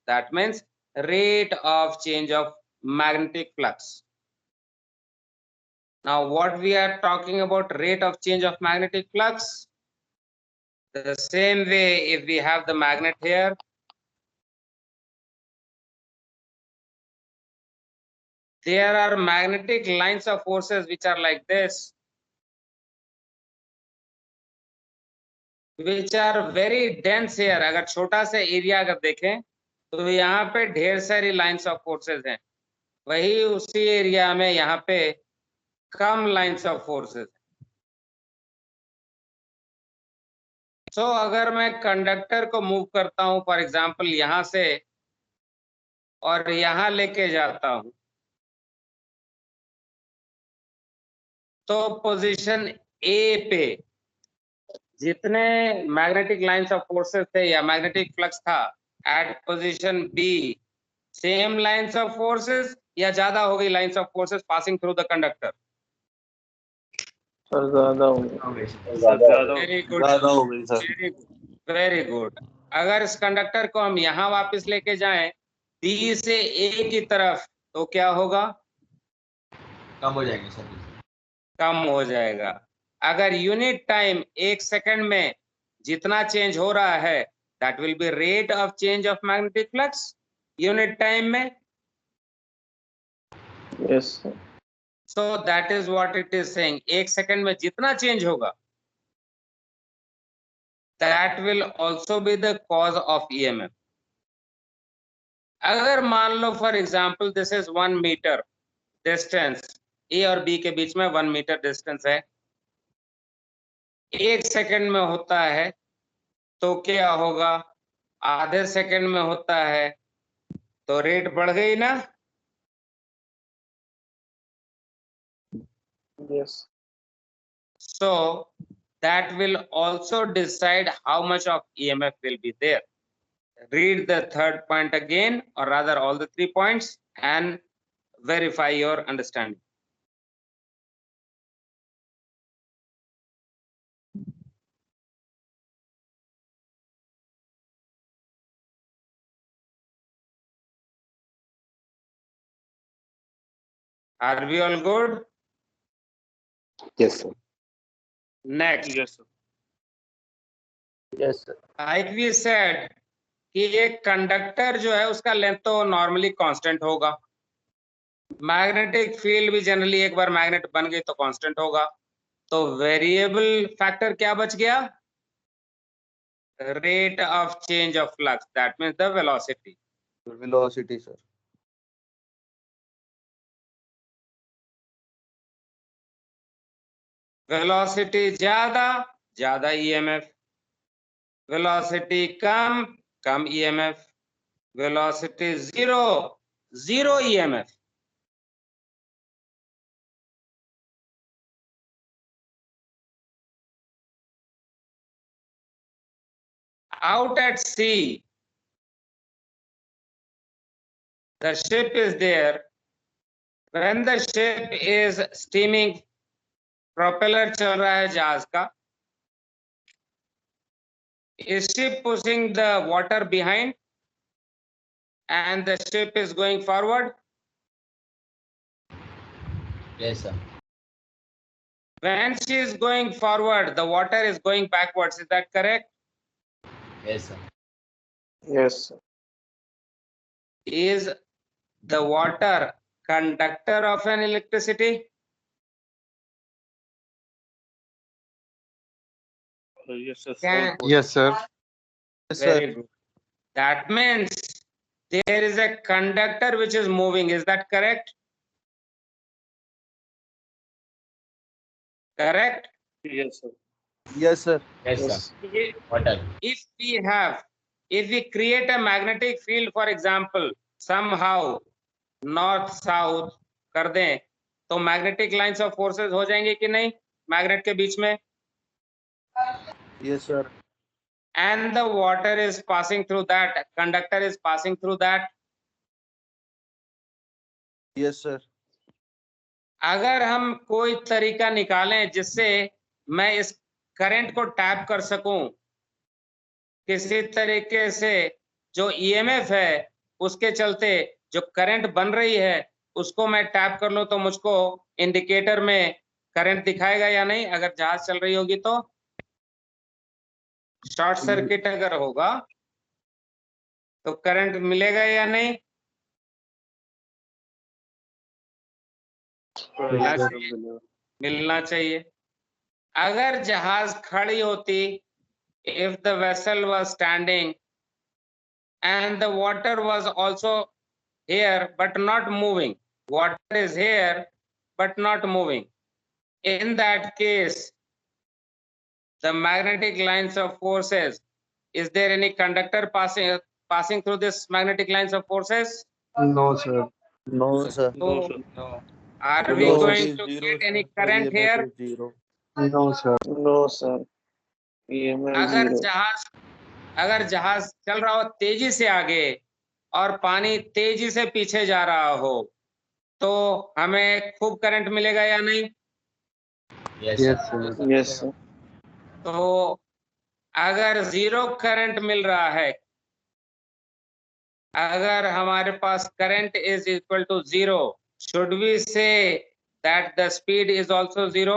That means rate of change of magnetic flux. Now, what we are talking about, rate of change of magnetic flux? The same way, if we have the magnet here, there are magnetic lines of forces which are like this, which are very dense here. अगर छोटा सा area अगर देखें तो यहाँ पे ढेर सारी लाइन्स ऑफ फोर्सेस हैं, वही उसी एरिया में यहाँ पे कम लाइन्स ऑफ फोर्सेस. सो अगर मैं कंडक्टर को मूव करता हूँ फॉर एग्जांपल यहाँ से और यहाँ लेके जाता हूँ, तो पोजीशन ए पे जितने मैग्नेटिक लाइंस ऑफ फोर्सेस थे या मैग्नेटिक फ्लक्स था, at position B same lines of forces या ज्यादा हो गई lines of forces passing through the conductor? Sir ज्यादा हो गया। ज्यादा वेरी गुड, ज्यादा हो गई sir. Very good, very good. अगर इस कंडक्टर को हम यहाँ वापस लेके जाएं बी से ए की तरफ तो क्या होगा? कम हो जाएंगे सर। कम हो जाएगा। अगर यूनिट टाइम 1 सेकंड में जितना चेंज हो रहा है that will be rate of change of magnetic flux unit time में। Yes sir. So that is what it is saying, 1 second में जितना चेंज होगा that will also be the cause of EMF. अगर मान लो for example this is 1 metre distance, A और B के बीच में 1 मीटर डिस्टेंस है, 1 सेकंड में होता है तो क्या होगा? आधे सेकंड में होता है तो रेट बढ़ गई ना? Yes. So that will also decide how much of EMF will be there. Read the third point again, or rather all the 3 points, and verify your understanding. Are we all good? Yes, sir. Next, yes sir. Yes sir. like we said कि एक conductor जो है उसका length तो normally constant होगा, magnetic field भी generally एक bar magnet बन गई तो कांस्टेंट होगा, तो वेरिएबल फैक्टर क्या बच गया? Rate of change of flux, that means the velocity. Velocity sir. Velocity ज्यादा, ज्यादा EMF, velocity come, come EMF, velocity zero, zero EMF. Out at sea, the ship is there. When the ship is steaming, propeller चल रहा है जहाज का. Is ship pushing the water behind and the ship is going forward? Yes sir. When she is going forward, the water is going backwards. Is that correct? Yes sir. Yes sir. Is the water conductor of an electricity? Yes sir. Can, yes sir. very good. That means there is a conductor which is moving. Is that correct? Correct? Yes sir. Yes sir. Yes Yes. sir. Water. If we create a magnetic field, for example, somehow north south कर दें तो magnetic lines of forces हो जाएंगे कि नहीं magnet के बीच में? Yes sir. And the water is passing through that, conductor is passing through that. Yes sir. अगर हम कोई तरीका निकालें जिससे मैं इस करंट को टैप कर सकूं, किसी तरीके से जो ईएमएफ है उसके चलते जो करंट बन रही है उसको मैं टैप कर लूं तो मुझको इंडिकेटर में करंट दिखाएगा या नहीं? अगर जहाज चल रही होगी तो शॉर्ट सर्किट अगर होगा तो करंट मिलेगा या नहीं? मिलना चाहिए। अगर जहाज खड़ी होती, if the vessel was standing and the water was also here but not moving, water is here but not moving, in that case the magnetic lines of forces, is there any conductor passing through this magnetic lines of forces? No sir. No sir. No sir. No. Are we going to get any current here? No sir. No sir. अगर जहाज चल रहा हो तेजी से आगे और पानी तेजी से पीछे जा रहा हो तो हमें खूब करंट मिलेगा या नहीं? Yes, Yes, sir. sir. Yes, sir. तो अगर जीरो करंट मिल रहा है, अगर हमारे पास current is equal to zero, should we say that the speed is also zero?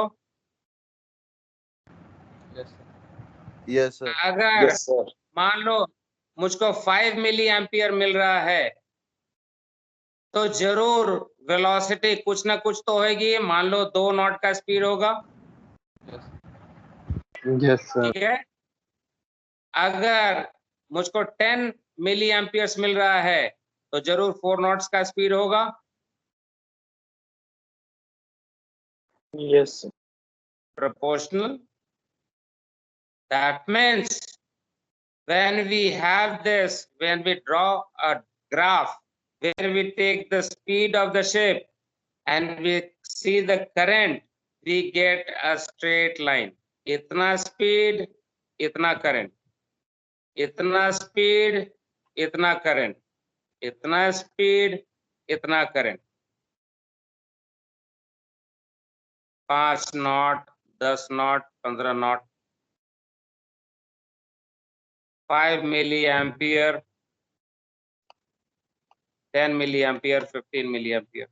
Yes, sir. Yes, sir. अगर Yes, sir. मान लो मुझको 5 मिली एम्पियर मिल रहा है, तो जरूर वेलोसिटी कुछ ना कुछ तो होगी। मान लो 2 नॉट का स्पीड होगा, Yes. Yes, sir. ठीक है। अगर मुझको 10 मिली एम्पियर्स मिल रहा है, तो जरूर 4 नॉट्स का स्पीड होगा। Yes, sir. Proportional. That means when we have this, when we draw a graph where we take the speed of the ship and we see the current, we get a straight line. इतना speed, इतना current. इतना speed, इतना current. इतना speed, इतना current. 5 knot, 10 knot, 15 knot, 5 milliampere, 10 milliampere, 15 milliampere.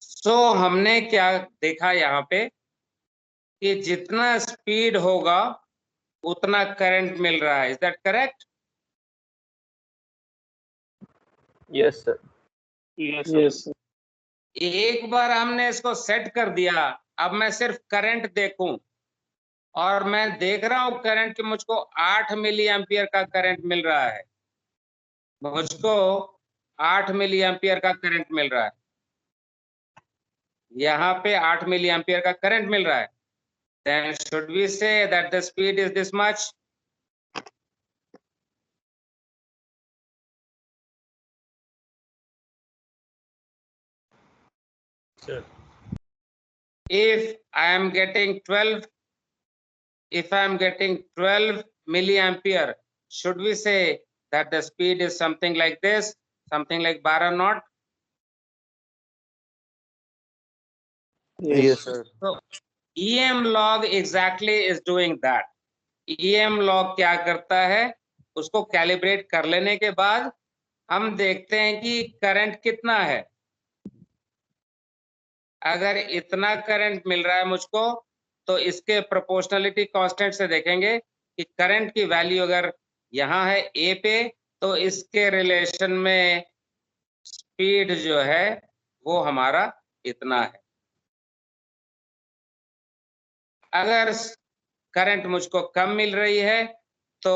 So हमने क्या देखा यहाँ पे कि जितना स्पीड होगा उतना करंट मिल रहा है। Is that correct? Yes, sir. Yes, sir. Yes, sir. एक बार हमने इसको सेट कर दिया, अब मैं सिर्फ करंट देखूं और मैं देख रहा हूं करंट कि मुझको 8 मिली एम्पियर का करंट मिल रहा है, मुझको 8 मिली एम्पियर का करंट मिल रहा है, यहाँ पे 8 मिली एम्पियर का करंट मिल रहा है। Then should we say that the speed is this much? Sir. If I am getting 12, if I am getting 12 milliampere, should we say that the speed is something like this, something like 12 knot? Yes, sir. So EM log exactly is doing that. EM log क्या करता है, उसको calibrate कर लेने के बाद हम देखते हैं कि करंट कितना है। अगर इतना करंट मिल रहा है मुझको, तो इसके प्रोपोर्शनलिटी कांस्टेंट से देखेंगे कि करंट की वैल्यू अगर यहाँ है ए पे, तो इसके रिलेशन में स्पीड जो है वो हमारा इतना है। अगर करंट मुझको कम मिल रही है तो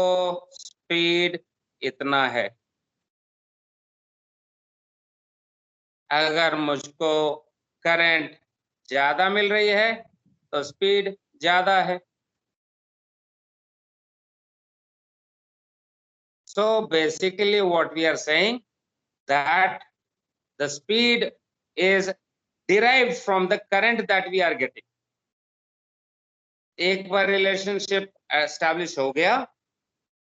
स्पीड इतना है। अगर मुझको करंट ज्यादा मिल रही है तो स्पीड ज्यादा है। So basically what we are saying that the speed is derived from the current that we are getting. एक बार रिलेशनशिप एस्टैब्लिश हो गया,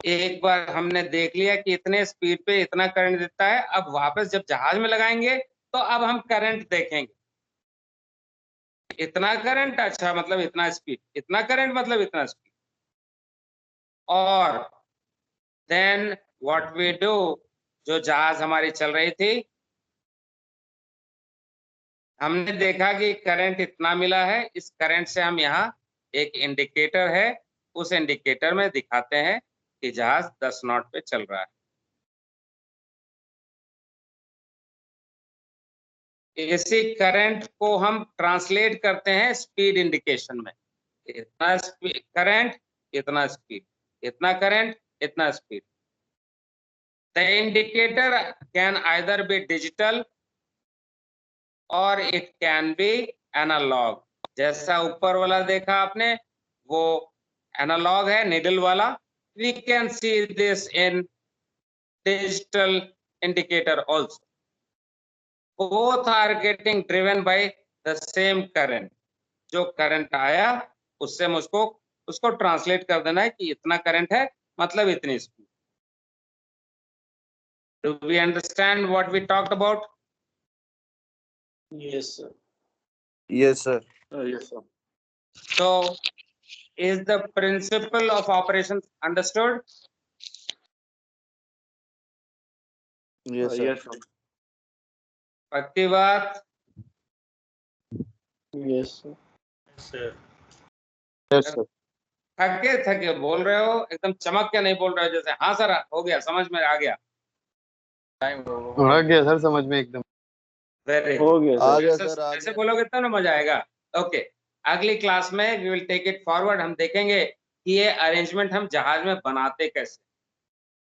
एक बार हमने देख लिया कि इतने स्पीड पे इतना करंट देता है, अब वापस जब जहाज में लगाएंगे तो अब हम करंट देखेंगे। इतना करंट, अच्छा मतलब इतना स्पीड, इतना करंट मतलब इतना स्पीड। और देन व्हाट वी डू, जो जहाज हमारी चल रही थी, हमने देखा कि करंट इतना मिला है, इस करंट से हम यहाँ एक इंडिकेटर है, उस इंडिकेटर में दिखाते हैं कि जहाज 10 नॉट पे चल रहा है। इसी करंट को हम ट्रांसलेट करते हैं स्पीड इंडिकेशन में। इतना करंट, इतना स्पीड, इतना करंट, इतना speed. The indicator can either be digital और इट कैन बी एनालॉग। जैसा ऊपर वाला देखा आपने, वो एनालॉग है, निडल वाला। We can see this in digital indicator also. Both are getting driven by the same current. जो करंट आया उससे मुझको उसको ट्रांसलेट कर देना है कि इतना करंट है मतलब इतनी speed. Do we understand what we talked about? Yes, sir. Yes, sir. Yes, sir. So, is the principle of operations understood? Yes, sir. Yes, sir. पक्की बात? Yes, sir. Sir. Yes, sir. थके थके बोल रहे हो, एकदम चमक के नहीं बोल रहे हो, जैसे हाँ सर हो गया, समझ में आ गया। टाइम हो आ गया सर समझ में एकदम। वेरी हो गया आ सर। गया ऐसे सर आ ऐसे गया। बोलोगे तो ना मजा आएगा। ओके, अगली क्लास में we will take it forward, हम देखेंगे कि ये अरेंजमेंट हम जहाज में बनाते कैसे,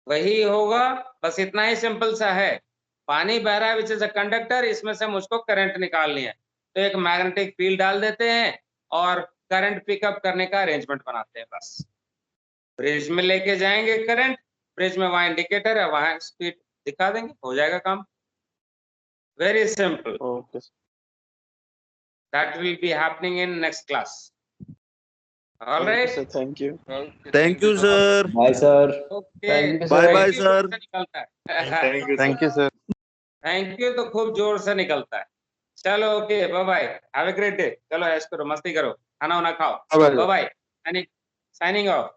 वही होगा। बस इतना ही सिंपल सा है, पानी बह रहा है विच इज अ कंडक्टर, इसमें से मुझको करंट निकालनी है, तो एक मैग्नेटिक फील्ड डाल देते हैं और करंट पिकअप करने का अरेंजमेंट बनाते हैं। बस ब्रिज में लेके जाएंगे करंट, ब्रिज में वहां इंडिकेटर है, वहां स्पीड दिखा देंगे, हो जाएगा काम। Very simple. Okay, sir. That will be happening in next class. All Okay, right. sir. Thank you. Thank you, sir. Bye, sir. Okay. Thank you, Bye, sir. bye, Thank you sir. जोर से निकलता है। Thank you, sir. Thank you, sir. Thank you तो खूब जोर से निकलता है। चलो okay, bye bye, have a great day. चलो ऐश करो, मस्ती करो, खाना वाना खाओ, Bye, bye. Bye bye, signing of.